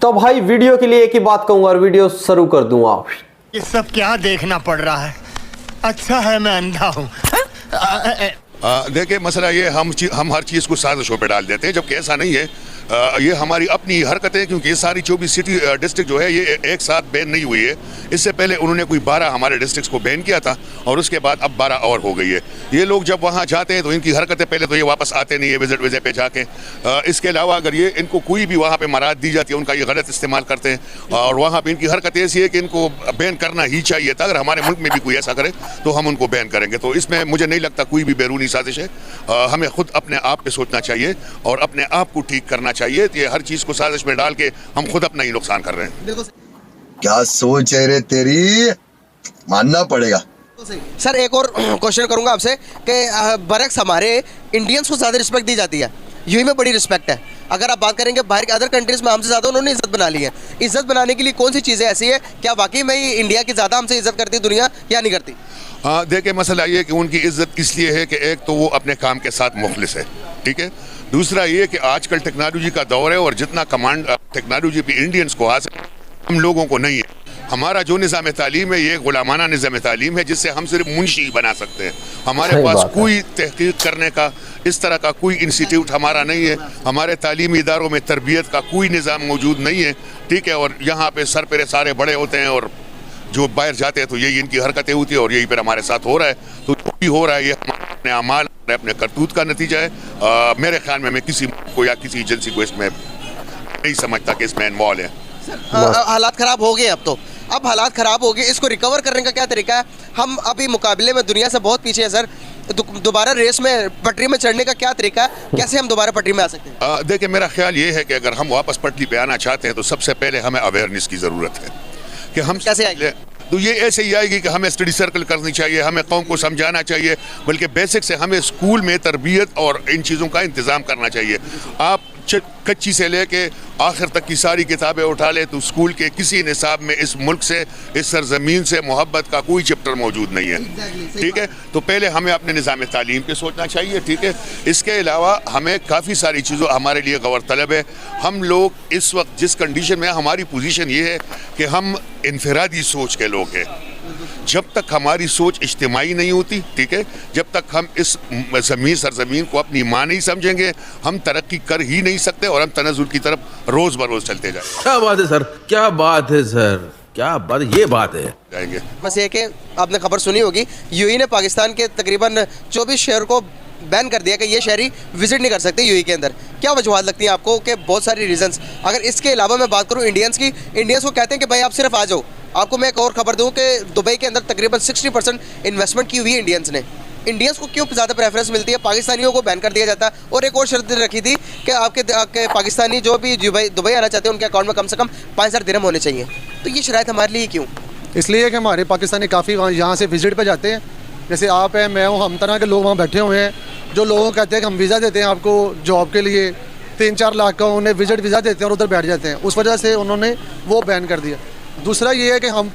तो भाई वीडियो के लिए एक ही बात कहूंगा और वीडियो शुरू कर दूंगा। ये सब क्या देखना पड़ रहा है? अच्छा है मैं अंधा हूँ। देखिए मसला ये हम हर चीज़ को साजिशों पे डाल देते हैं, जबकि ऐसा नहीं है। ये हमारी अपनी हरकतें, क्योंकि ये सारी 24 सिटी डिस्ट्रिक्ट जो है ये एक साथ बैन नहीं हुई है। इससे पहले उन्होंने कोई 12 हमारे डिस्ट्रिक्ट्स को बैन किया था और उसके बाद अब 12 और हो गई है। ये लोग जब वहाँ जाते हैं तो इनकी हरकतें, पहले तो ये वापस आते नहीं है विजिट पे जाके। इसके अलावा अगर ये इनको कोई भी वहाँ पे मराद दी जाती है उनका ये गलत इस्तेमाल करते हैं और वहाँ पर इनकी हरकत ऐसी है कि इनको बैन करना ही चाहिए था। अगर हमारे मुल्क में भी कोई ऐसा करे तो हम उनको बैन करेंगे। तो इसमें मुझे नहीं लगता कोई भी बैरूनी साजिश है। हमें खुद अपने आप पे सोचना चाहिए और अपने आप को ठीक करना चाहिए। ये हर चीज को साजिश में डाल के हम खुद अपना ही नुकसान कर रहे हैं। क्या सोच है रे तेरी, मानना पड़ेगा। सर एक और क्वेश्चन करूंगा आपसे कि बरक्स हमारे इंडियंस को ज़्यादा रिस्पेक्ट दी जाती है, यूएई में बड़ी रिस्पेक्ट है। अगर आप बात करेंगे बाहर के अदर कंट्रीज में हमसे ज़्यादा उन्होंने इज्जत बना ली है। इज्जत बनाने के लिए कौन सी चीज़ें ऐसी है, क्या वाकई में ही इंडिया की ज़्यादा हमसे इज्जत करती है दुनिया या नहीं करती? देखिए मसला ये कि उनकी इज्जत इसलिए है कि एक तो वो अपने काम के साथ मुखलिस है, ठीक है। दूसरा ये कि आजकल टेक्नोलॉजी का दौर है और जितना कमांड टेक्नोलॉजी पे इंडियंस को हासिल हम लोगों को नहीं है। हमारा जो निज़ाम तालीम है ये गुलामाना निज़ाम तालीम है जिससे हम सिर्फ मुंशी बना सकते हैं। हमारे पास कोई तहकीक करने का इस तरह का कोई इंस्टीट्यूट हमारा नहीं है। हमारे तालीमी इदारों में तरबियत का कोई निज़ाम मौजूद नहीं है, ठीक है। और यहाँ पे सर पे सारे बड़े होते हैं और जो बाहर जाते हैं तो यही इनकी हरकतें होती है और यही पर हमारे साथ हो रहा है। तो जो भी हो रहा है ये अपने अमाल अपने करतूत का नतीजा है। मेरे ख्याल में मैं किसी को या किसी एजेंसी को इसमें नहीं समझता कि इसमें इन्वॉल्व है। हालात ख़राब हो गए, अब हालात ख़राब हो गए, इसको रिकवर करने का क्या तरीका है? हम अभी मुकाबले में दुनिया से बहुत पीछे हैं सर। दोबारा रेस में पटरी में चढ़ने का क्या तरीका है, कैसे हम दोबारा पटरी में आ सकते हैं? देखिए मेरा ख्याल ये है कि अगर हम वापस पटरी पे आना चाहते हैं तो सबसे पहले हमें अवेयरनेस की ज़रूरत है कि हम कैसे आएंगे। तो ये ऐसे ही आएगी कि हमें स्टडी सर्कल करनी चाहिए, हमें कौम को समझाना चाहिए, बल्कि बेसिक से हमें स्कूल में तरबियत और इन चीज़ों का इंतज़ाम करना चाहिए। आप कच्ची से लेके आखिर तक की सारी किताबें उठा ले तो स्कूल के किसी निसाब में इस मुल्क से, इस सरजमीन से मोहब्बत का कोई चैप्टर मौजूद नहीं है, ठीक है। तो पहले हमें अपने निज़ाम तालीम पे सोचना चाहिए, ठीक है। इसके अलावा हमें काफ़ी सारी चीज़ों हमारे लिए गौर तलब है। हम लोग इस वक्त जिस कंडीशन में, हमारी पोजीशन ये है कि हम इनफरादी सोच के लोग हैं। जब तक हमारी सोच इज्तिमाई नहीं होती, ठीक है, जब तक हम इस सरजमीन को अपनी माँ नहीं समझेंगे हम तरक्की कर ही नहीं सकते और हम तनज़्ज़ुल की तरफ रोज़ बरोज़ चलते जाएंगे। क्या बात है सर, क्या बात है सर, क्या बात, ये बात है जाएंगे। बस ये कि आपने खबर सुनी होगी, यूएई ने पाकिस्तान के तकरीबन 24 शहर को बैन कर दिया कि ये शहरी विजिट नहीं कर सकते यूएई के अंदर। क्या वजूहत लगती है आपको? कि बहुत सारी रीजंस। अगर इसके अलावा मैं बात करूँ इंडियंस की, इंडियंस को कहते हैं कि भाई आप सिर्फ आ जाओ। आपको मैं एक और खबर दूं कि दुबई के अंदर तकरीबन 60% इन्वेस्टमेंट की हुई है इंडियंस ने। इंडियंस को क्यों ज़्यादा प्रेफरेंस मिलती है, पाकिस्तानियों को बैन कर दिया जाता है? और एक और शर्त रखी थी कि आपके पाकिस्तानी जो भी दुबई आना चाहते हैं उनके अकाउंट में कम से कम 5000 दिरहम होने चाहिए। तो ये शराइत हमारे लिए क्यों? इसलिए कि हमारे पाकिस्तानी काफ़ी यहाँ से विज़िट पे जाते हैं। जैसे आप हैं, मैं हूँ, हम तरह के लोग वहाँ बैठे हुए हैं जो लोगों को कहते हैं कि हम वीज़ा देते हैं आपको जॉब के लिए, 3-4 लाख का उन्हें विज़िट वीज़ा देते हैं और उधर बैठ जाते हैं। उस वजह से उन्होंने वो बैन कर दिया। दूसरा ये है कि हम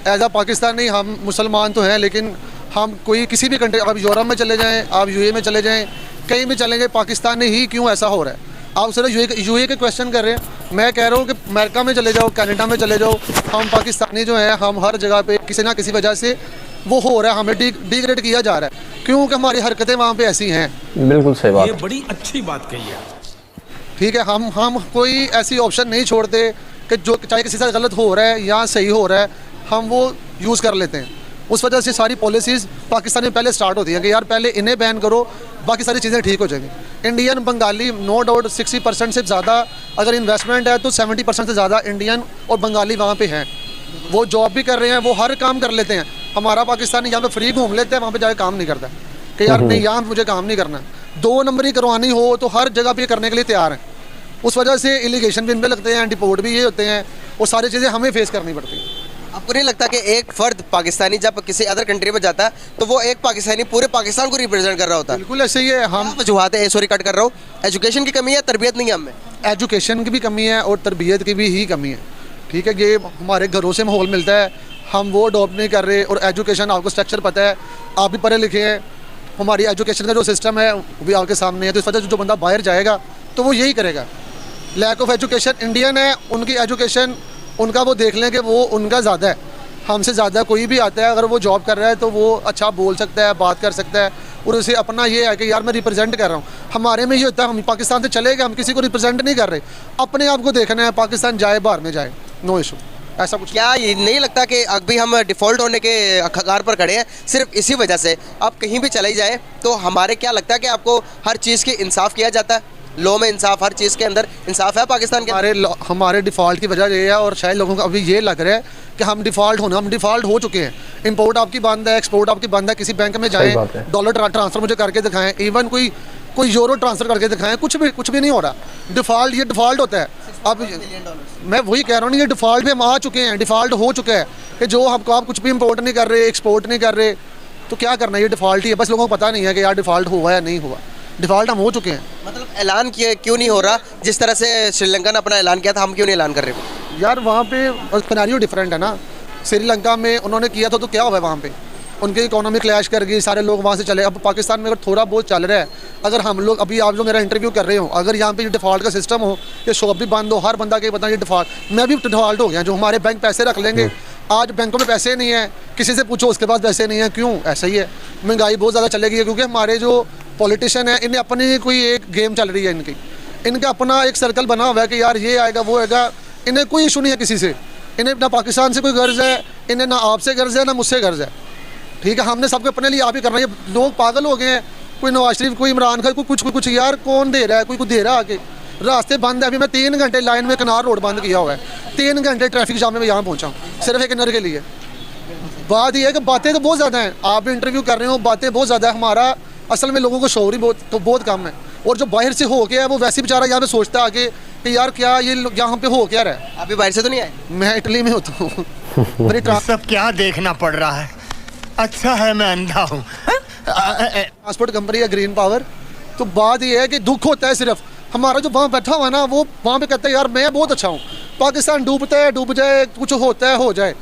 एज आ पाकिस्तानी, हम मुसलमान तो हैं लेकिन हम कोई किसी भी कंट्री, आप यूरोप में चले जाएँ, आप यूएई में चले जाएँ, कहीं भी चले जाएँ, पाकिस्तान में ही क्यों ऐसा हो रहा है? आप सिर्फ यूएई के क्वेश्चन कर रहे हैं। मैं कह रहा हूँ कि अमेरिका में चले जाओ, कनाडा में चले जाओ, हम पाकिस्तानी जो हैं हम हर जगह पे किसी ना किसी वजह से वो हो रहा है, हमें डिग्रेड किया जा रहा है क्योंकि हमारी हरकतें वहाँ पे ऐसी हैं। बिल्कुल सही बात, ये बड़ी अच्छी बात कही है, ठीक है। हम कोई ऐसी ऑप्शन नहीं छोड़ते कि जो चाहे किसी से गलत हो रहा है या सही हो रहा है हम वो यूज़ कर लेते हैं। उस वजह से सारी पॉलिसीज़ पाकिस्तान में पहले स्टार्ट होती हैं कि यार पहले इन्हें बैन करो, बाकी सारी चीज़ें ठीक हो जाएंगी। इंडियन बंगाली नो डाउट 60% से ज़्यादा अगर इन्वेस्टमेंट है तो 70% से ज़्यादा इंडियन और बंगाली वहाँ पे हैं। वो जॉब भी कर रहे हैं, वो हर काम कर लेते हैं। हमारा पाकिस्तानी यहाँ पे फ्री घूम लेते हैं, वहाँ पे जाके काम नहीं करता कि यार नहीं यहाँ मुझे काम नहीं करना। 2 नंबरी करवानी हो तो हर जगह पे करने के लिए तैयार हैं। उस वजह से इलीगेशन भी इन पर लगते हैं, डिपोर्ट भी ये होते हैं, वो सारी चीज़ें हमें फेस करनी पड़ती हैं। आपको नहीं लगता कि एक फ़र्द पाकिस्तानी जब किसी अदर कंट्री में जाता है तो वो एक पाकिस्तानी पूरे पाकिस्तान को रिप्रेजेंट कर रहा होता है? बिल्कुल ऐसे ही है। हम वजूहत है, सॉरी कट कर रहा हूँ, एजुकेशन की कमी है, तरबियत नहीं है हमें। एजुकेशन की भी कमी है और तरबियत की भी ही कमी है, ठीक है। ये हमारे घरों से माहौल मिलता है, हम वो अडॉप्ट नहीं कर रहे। और एजुकेशन आपको स्ट्रक्चर पता है, आप भी पढ़े लिखे हैं, हमारी एजुकेशन का जो सिस्टम है वो भी आपके सामने है। तो इस वजह से जो बंदा बाहर जाएगा तो वो यही करेगा। लैक ऑफ एजुकेशन इंडियन है, उनकी एजुकेशन उनका वो देख लें कि वो उनका ज़्यादा है, हमसे ज़्यादा कोई भी आता है अगर वो जॉब कर रहा है तो वो अच्छा बोल सकता है, बात कर सकता है, और उसे अपना ये है कि यार मैं रिप्रेजेंट कर रहा हूँ। हमारे में ये होता है हम पाकिस्तान से चले गए, हम किसी को रिप्रेजेंट नहीं कर रहे, अपने आप को देखना है, पाकिस्तान जाए बाहर में जाए, नो इशू, ऐसा कुछ। क्या ये नहीं लगता कि अभी हम डिफ़ॉल्ट होने के कगार पर खड़े हैं सिर्फ इसी वजह से? आप कहीं भी चले जाए तो हमारे क्या लगता है कि आपको हर चीज़ की इंसाफ किया जाता है, लॉ में इंसाफ, हर चीज़ के अंदर इंसाफ है पाकिस्तान के? हमारे डिफ़ॉल्ट की वजह ये है, और शायद लोगों को अभी ये लग रहा है कि हम डिफ़ॉल्ट हो चुके हैं। इंपोर्ट आपकी बंद है, एक्सपोर्ट आपकी बंद है, किसी बैंक में जाएं डॉलर ट्रांसफ़र मुझे करके दिखाएं, इवन कोई यूरो ट्रांसफ़र करके दिखाएं, कुछ भी नहीं हो रहा। ये डिफ़ॉल्ट होता है। अब मैं वही कह रहा हूँ, ये डिफ़ॉल्ट पे हम आ चुके हैं, डिफ़ॉल्ट हो चुका है कि जो आप कुछ भी इंपोर्ट नहीं कर रहे, एक्सपोर्ट नहीं कर रहे, तो क्या करना है, ये डिफ़ॉल्ट ही है। बस लोगों को पता नहीं है कि यार डिफ़ॉल्ट हुआ या नहीं हुआ, डिफ़ॉल्ट हम हो चुके हैं। मतलब ऐलान क्यों नहीं हो रहा? जिस तरह से श्रीलंका ने अपना ऐलान किया था, हम क्यों नहीं ऐलान कर रहे? यार वहाँ पे सिनेरियो डिफरेंट है ना। श्रीलंका में उन्होंने किया था तो क्या हुआ, वहाँ पे उनकी इकोनॉमी क्लैश कर गई, सारे लोग वहाँ से चले। अब पाकिस्तान में अगर थोड़ा बहुत चल रहा है, अगर हम लोग अभी आप जो मेरा इंटरव्यू कर रहे हो, अगर यहाँ पे ये डिफ़ॉल्ट का सिस्टम हो, ये शॉप भी बंद हो, हर बंदा के पता ये डिफ़ॉल्ट, मैं भी डिफ़ॉल्ट हो गया। जो हमारे बैंक पैसे रख लेंगे, आज बैंकों में पैसे नहीं है, किसी से पूछो उसके पास पैसे नहीं है, क्यों? ऐसा ही है, महंगाई बहुत ज़्यादा चलेगी, क्योंकि हमारे जो पॉलिटिशियन है इन्हें अपनी कोई एक गेम चल रही है, इनका अपना एक सर्कल बना हुआ है कि यार ये आएगा वो आएगा, इन्हें कोई इशू नहीं है किसी से, इन्हें ना पाकिस्तान से कोई गर्ज है, इन्हें ना आपसे गर्ज है ना मुझसे गर्ज है, ठीक है। हमने सबको अपने लिए आप ही करना है। लोग पागल हो गए हैं, कोई नवाज शरीफ, कोई इमरान खान, कोई कुछ यार कौन दे रहा है, कोई कुछ दे रहा है आके, रास्ते बंद है। अभी मैं 3 घंटे लाइन में कनार रोड बंद किया हुआ है, 3 घंटे ट्रैफिक जाम में मैं यहाँ पहुँचा हूँ सिर्फ एक इनर के लिए। बात यह है कि बातें तो बहुत ज़्यादा हैं, आप भी इंटरव्यू कर रहे हो, बातें बहुत ज़्यादा है, हमारा असल में लोगों को शौर ही बहुत कम है। और जो बाहर से हो गया है वो वैसे बेचारा यहाँ पे सोचता है आगे कि यार क्या ये यहाँ पे हो क्या रहा है। अभी बाहर से तो नहीं आए? मैं इटली में होता हूँ। सब क्या देखना पड़ रहा है, अच्छा है मैं अंधा हूँ। ट्रांसपोर्ट कंपनी है ग्रीन पावर। तो बात ये है कि दुख होता है सिर्फ हमारा जो वहाँ बैठा हुआ है ना, वो वहाँ पे कहता है यार मैं बहुत अच्छा हूँ, पाकिस्तान डूबता है डूब जाए, कुछ होता है हो जाए।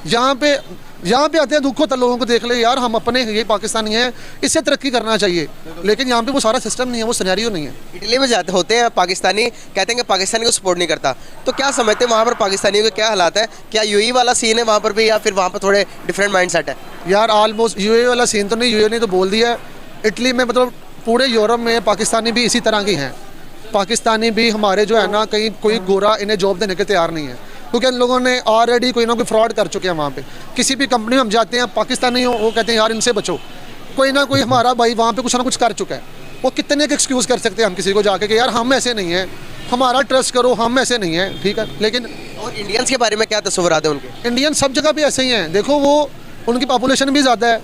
यहाँ पे आते हैं, दुख होता है लोगों को, देख ले यार हम अपने ये पाकिस्तानी हैं, इससे तरक्की करना चाहिए, लेकिन यहाँ पे वो सारा सिस्टम नहीं है, वो सिनेरियो नहीं है। इटली में जाते होते हैं पाकिस्तानी, कहते हैं कि पाकिस्तानी को सपोर्ट नहीं करता, तो क्या समझते हैं वहाँ पर पाकिस्तानियों के क्या हालात है? क्या यूएई वाला सीन है वहाँ पर भी, या फिर वहाँ पर थोड़े डिफरेंट माइंड सेट है? यार ऑलमोस्ट यूएई वाला सीन तो नहीं, यूएई ने तो बोल दिया है। इटली में मतलब पूरे यूरोप में पाकिस्तानी भी इसी तरह की हैं। पाकिस्तानी भी हमारे जो है ना, कहीं कोई गोरा इन्हें जॉब देने के तैयार नहीं है, क्योंकि इन लोगों ने ऑलरेडी कोई ना कोई फ्रॉड कर चुके हैं वहाँ पे। किसी भी कंपनी में हम जाते हैं, पाकिस्तानी हो, वो कहते हैं यार इनसे बचो, कोई ना कोई हमारा भाई वहाँ पे कुछ ना कुछ कर चुका है। वो कितने के एक्सक्यूज़ कर सकते हैं हम किसी को जाके कि यार हम ऐसे नहीं हैं, हमारा ट्रस्ट करो, हम ऐसे नहीं हैं, ठीक है। लेकिन और इंडियंस के बारे में क्या तस्वीरात है उनके? इंडियन सब जगह भी ऐसे ही हैं, देखो वो उनकी पॉपुलेशन भी ज़्यादा है,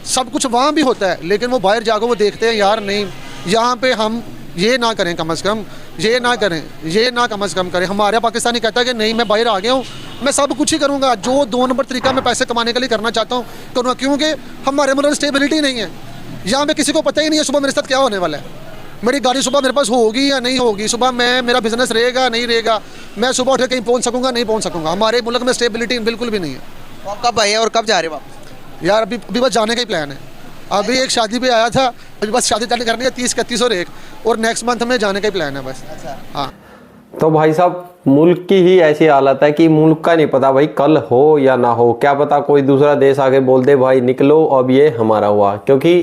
सब कुछ वहाँ भी होता है, लेकिन वो बाहर जाकर वो देखते हैं यार नहीं, यहाँ पे हम ये ना करें, कम अज़ कम ये ना करें, ये ना कम अज़ कम करें। हमारा पाकिस्तानी कहता है कि नहीं मैं बाहर आ गया हूँ, मैं सब कुछ ही करूँगा, जो 2 नंबर तरीका मैं पैसे कमाने के लिए करना चाहता हूँ करूँगा, क्योंकि हमारे मतलब स्टेबिलिटी नहीं है। यहाँ पे किसी को पता ही नहीं है सुबह मेरे साथ क्या होने वाला है, मेरी गाड़ी सुबह मेरे पास होगी या नहीं होगी, सुबह मेरा बिजनेस रहेगा नहीं रहेगा, मैं सुबह उठ कहीं पहुँच सकूँगा नहीं पहुँच सकूँगा। हमारे मुल्क में स्टेबिलिटी बिल्कुल भी नहीं है। तो आप कब आए और कब जा रहे हैं वापस? यार अभी बस जाने का ही प्लान है। अभी एक शादी पे आया था, अभी बस शादी तय करनी है 30, 31 और 1, और नेक्स्ट मंथ में जाने का ही प्लान है बस। हाँ तो भाई साहब मुल्क की ही ऐसी हालत है कि मुल्क का नहीं पता भाई कल हो या ना हो, क्या पता कोई दूसरा देश आके बोल दे भाई निकलो अब ये हमारा हुआ। क्योंकि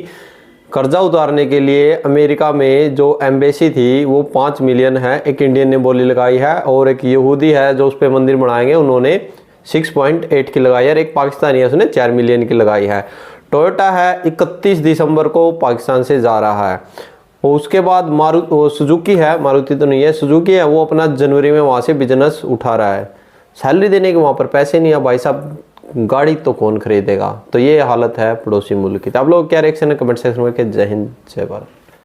कर्जा उतारने के लिए अमेरिका में जो एम्बेसी थी वो 5 मिलियन है, एक इंडियन ने बोली लगाई है, और एक यहूदी है जो उस पर मंदिर बनाएंगे उन्होंने 6.8 की लगाई है, और एक पाकिस्तानी है उसने 4 मिलियन की लगाई है। टोयोटा है 31 दिसंबर को पाकिस्तान से जा रहा है, और उसके बाद सुजुकी है, मारुति तो नहीं है, सुजुकी है, वो अपना जनवरी में वहाँ से बिजनेस उठा रहा है। सैलरी देने के वहाँ पर पैसे नहीं है भाई साहब, गाड़ी तो कौन खरीदेगा। तो ये हालत है पड़ोसी मुल्क की। तो आप लोग क्या रिएक्शन है कमेंट सेक्शन में? जय हिंद जय भारत।